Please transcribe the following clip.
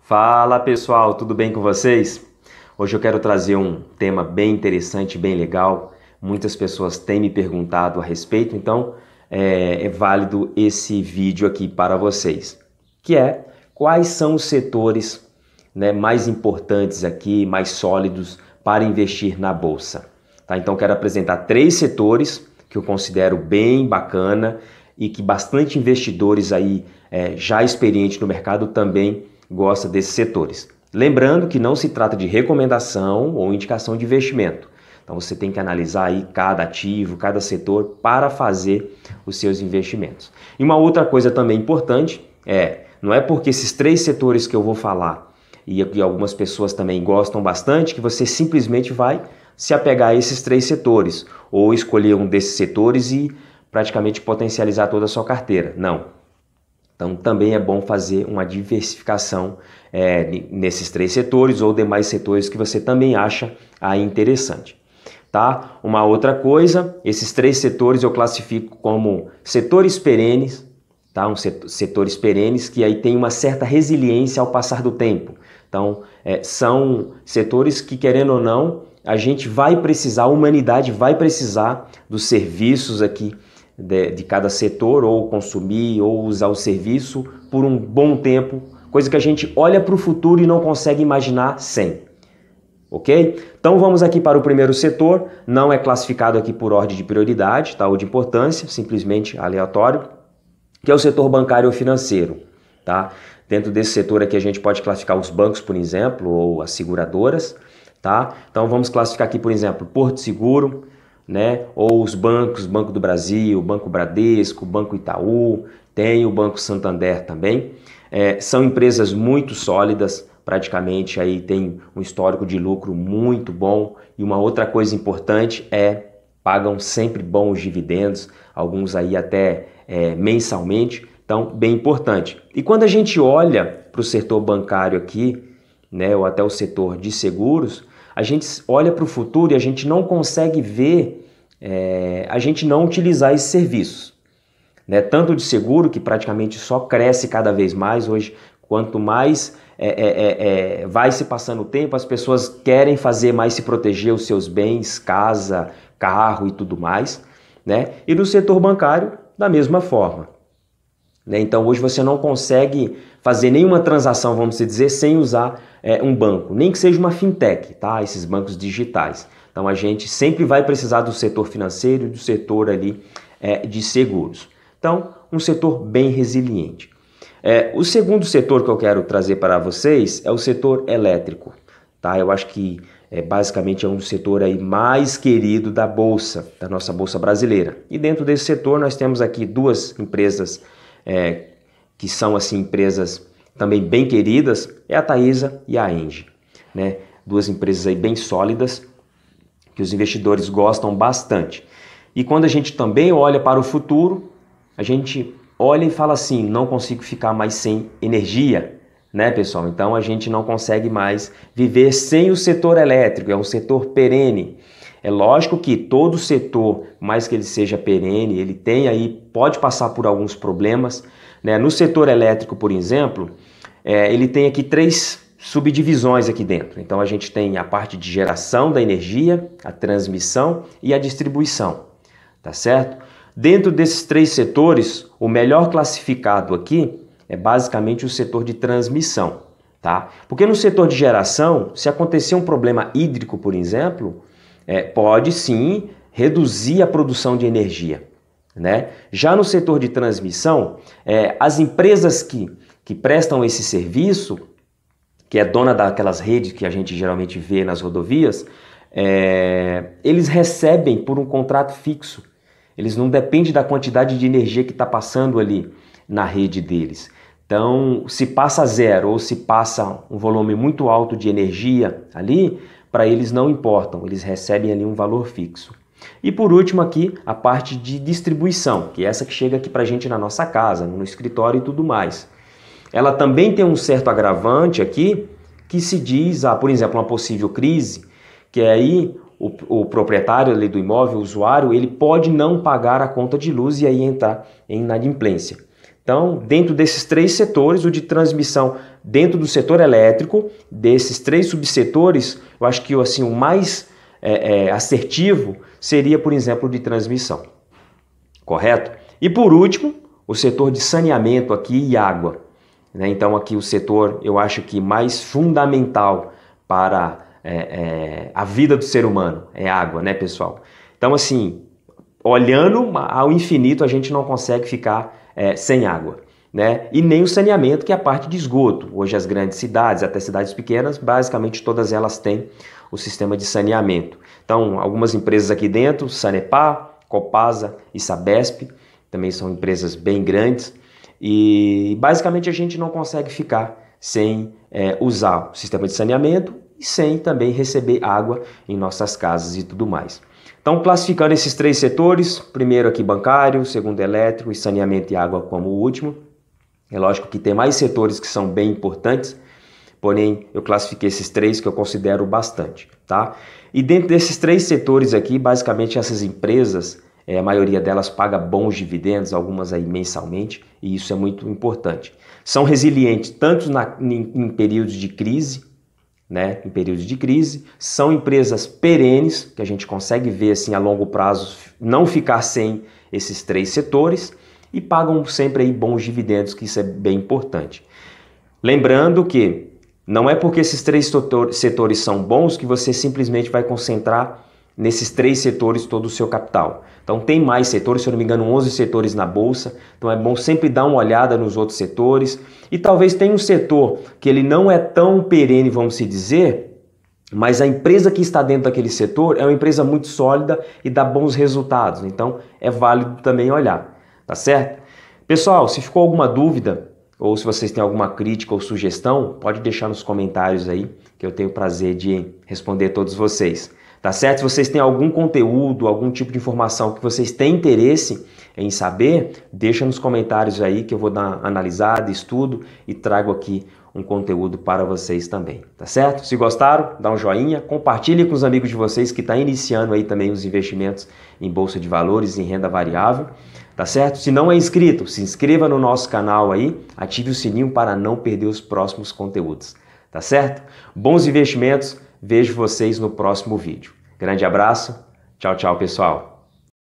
Fala pessoal, tudo bem com vocês? Hoje eu quero trazer um tema bem interessante, bem legal. Muitas pessoas têm me perguntado a respeito, então é válido esse vídeo aqui para vocês. Que é quais são os setores, mais importantes aqui, mais sólidos para investir na bolsa. Tá? Então quero apresentar 3 setores que eu considero bem bacana e que bastante investidores aí já experientes no mercado também gosta desses setores. Lembrando que não se trata de recomendação ou indicação de investimento. Então você tem que analisar aí cada ativo, cada setor para fazer os seus investimentos. E uma outra coisa também importante não é porque esses 3 setores que eu vou falar e algumas pessoas também gostam bastante que você simplesmente vai se apegar a esses 3 setores ou escolher um desses setores e praticamente potencializar toda a sua carteira. Não. Então também é bom fazer uma diversificação nesses 3 setores ou demais setores que você também acha aí interessante. Tá? Uma outra coisa, esses 3 setores eu classifico como setores perenes, tá? Setores perenes que aí tem uma certa resiliência ao passar do tempo. Então são setores que, querendo ou não, a gente vai precisar, a humanidade vai precisar dos serviços aqui de cada setor, ou consumir, ou usar o serviço por um bom tempo, coisa que a gente olha para o futuro e não consegue imaginar sem. Ok? Então vamos aqui para o primeiro setor, não é classificado aqui por ordem de prioridade, tá? Ou de importância, simplesmente aleatório, que é o setor bancário ou financeiro. Tá? Dentro desse setor aqui a gente pode classificar os bancos, por exemplo, ou as seguradoras. Tá? Então vamos classificar aqui, por exemplo, Porto Seguro, ou os bancos, Banco do Brasil, Banco Bradesco, Banco Itaú, tem o Banco Santander também. São empresas muito sólidas, praticamente aí tem um histórico de lucro muito bom. E uma outra coisa importante pagam sempre bons dividendos, alguns aí até mensalmente, então bem importante. E quando a gente olha para o setor bancário aqui, ou até o setor de seguros, a gente olha para o futuro e a gente não consegue ver a gente não utilizar esses serviços. Tanto de seguro, que praticamente só cresce cada vez mais hoje, quanto mais vai se passando o tempo, as pessoas querem fazer mais, se proteger os seus bens, casa, carro e tudo mais. E no setor bancário, da mesma forma. Então hoje você não consegue fazer nenhuma transação, vamos dizer, sem usar um banco, nem que seja uma fintech, tá? Esses bancos digitais. Então a gente sempre vai precisar do setor financeiro e do setor ali de seguros. Então um setor bem resiliente. O segundo setor que eu quero trazer para vocês é o setor elétrico. Tá? Eu acho que basicamente é um setor aí mais querido da bolsa, da nossa bolsa brasileira. E dentro desse setor nós temos aqui 2 empresas que são assim empresas também bem queridas, é a Taesa e a Engie, 2 empresas aí bem sólidas que os investidores gostam bastante. E quando a gente também olha para o futuro, a gente olha e fala assim, não consigo ficar mais sem energia, pessoal? Então a gente não consegue mais viver sem o setor elétrico, é um setor perene. É lógico que todo setor, mais que ele seja perene, ele tem aí, pode passar por alguns problemas. No setor elétrico, por exemplo, ele tem aqui 3 subdivisões aqui dentro. Então a gente tem a parte de geração da energia, a transmissão e a distribuição, tá certo? Dentro desses 3 setores, o melhor classificado aqui é basicamente o setor de transmissão, tá? Porque no setor de geração, se acontecer um problema hídrico, por exemplo, pode sim reduzir a produção de energia. Já no setor de transmissão, as empresas que prestam esse serviço, que é dona daquelas redes que a gente geralmente vê nas rodovias, eles recebem por um contrato fixo. Eles não dependem da quantidade de energia que está passando ali na rede deles. Então, se passa 0 ou se passa um volume muito alto de energia ali, para eles não importam, eles recebem ali um valor fixo. E por último aqui, a parte de distribuição, que é essa que chega aqui para a gente na nossa casa, no escritório e tudo mais. Ela também tem um certo agravante aqui, que se diz, por exemplo, uma possível crise, que aí o proprietário ali do imóvel, o usuário, ele pode não pagar a conta de luz e aí entrar em inadimplência. Então, dentro desses 3 setores, o de transmissão dentro do setor elétrico, desses 3 subsetores, eu acho que assim, o mais assertivo seria, por exemplo, o de transmissão. Correto? E por último, o setor de saneamento aqui e água. Né? Então aqui o setor, eu acho que mais fundamental para a vida do ser humano é água, né, pessoal? Então assim, olhando ao infinito, a gente não consegue ficar sem água. Né? E nem o saneamento, que é a parte de esgoto. Hoje as grandes cidades, até cidades pequenas, basicamente todas elas têm o sistema de saneamento. Então, algumas empresas aqui dentro, Sanepar, Copasa e Sabesp, também são empresas bem grandes, e basicamente a gente não consegue ficar sem usar o sistema de saneamento e sem também receber água em nossas casas e tudo mais. Então, classificando esses 3 setores, primeiro aqui bancário, segundo elétrico e saneamento e água como o último. É lógico que tem mais setores que são bem importantes, porém eu classifiquei esses 3 que eu considero bastante, tá? E dentro desses 3 setores aqui, basicamente essas empresas, a maioria delas paga bons dividendos, algumas aí mensalmente, e isso é muito importante. São resilientes tanto em períodos de crise, né? Em períodos de crise, são empresas perenes, que a gente consegue ver assim a longo prazo não ficar sem esses 3 setores, e pagam sempre aí bons dividendos, que isso é bem importante. Lembrando que não é porque esses 3 setores são bons que você simplesmente vai concentrar nesses 3 setores todo o seu capital. Então tem mais setores, se eu não me engano 11 setores na bolsa, então é bom sempre dar uma olhada nos outros setores, e talvez tenha um setor que ele não é tão perene, vamos se dizer, mas a empresa que está dentro daquele setor é uma empresa muito sólida e dá bons resultados, então é válido também olhar. Tá certo? Pessoal, se ficou alguma dúvida ou se vocês têm alguma crítica ou sugestão, pode deixar nos comentários aí, que eu tenho o prazer de responder todos vocês. Tá certo? Se vocês têm algum conteúdo, algum tipo de informação que vocês têm interesse em saber, deixa nos comentários aí que eu vou dar uma analisada, estudo e trago aqui um conteúdo para vocês também, tá certo? Se gostaram, dá um joinha, compartilhe com os amigos de vocês que estão iniciando aí também os investimentos em bolsa de valores, em renda variável, tá certo? Se não é inscrito, se inscreva no nosso canal aí, ative o sininho para não perder os próximos conteúdos, tá certo? Bons investimentos, vejo vocês no próximo vídeo. Grande abraço, tchau, tchau, pessoal!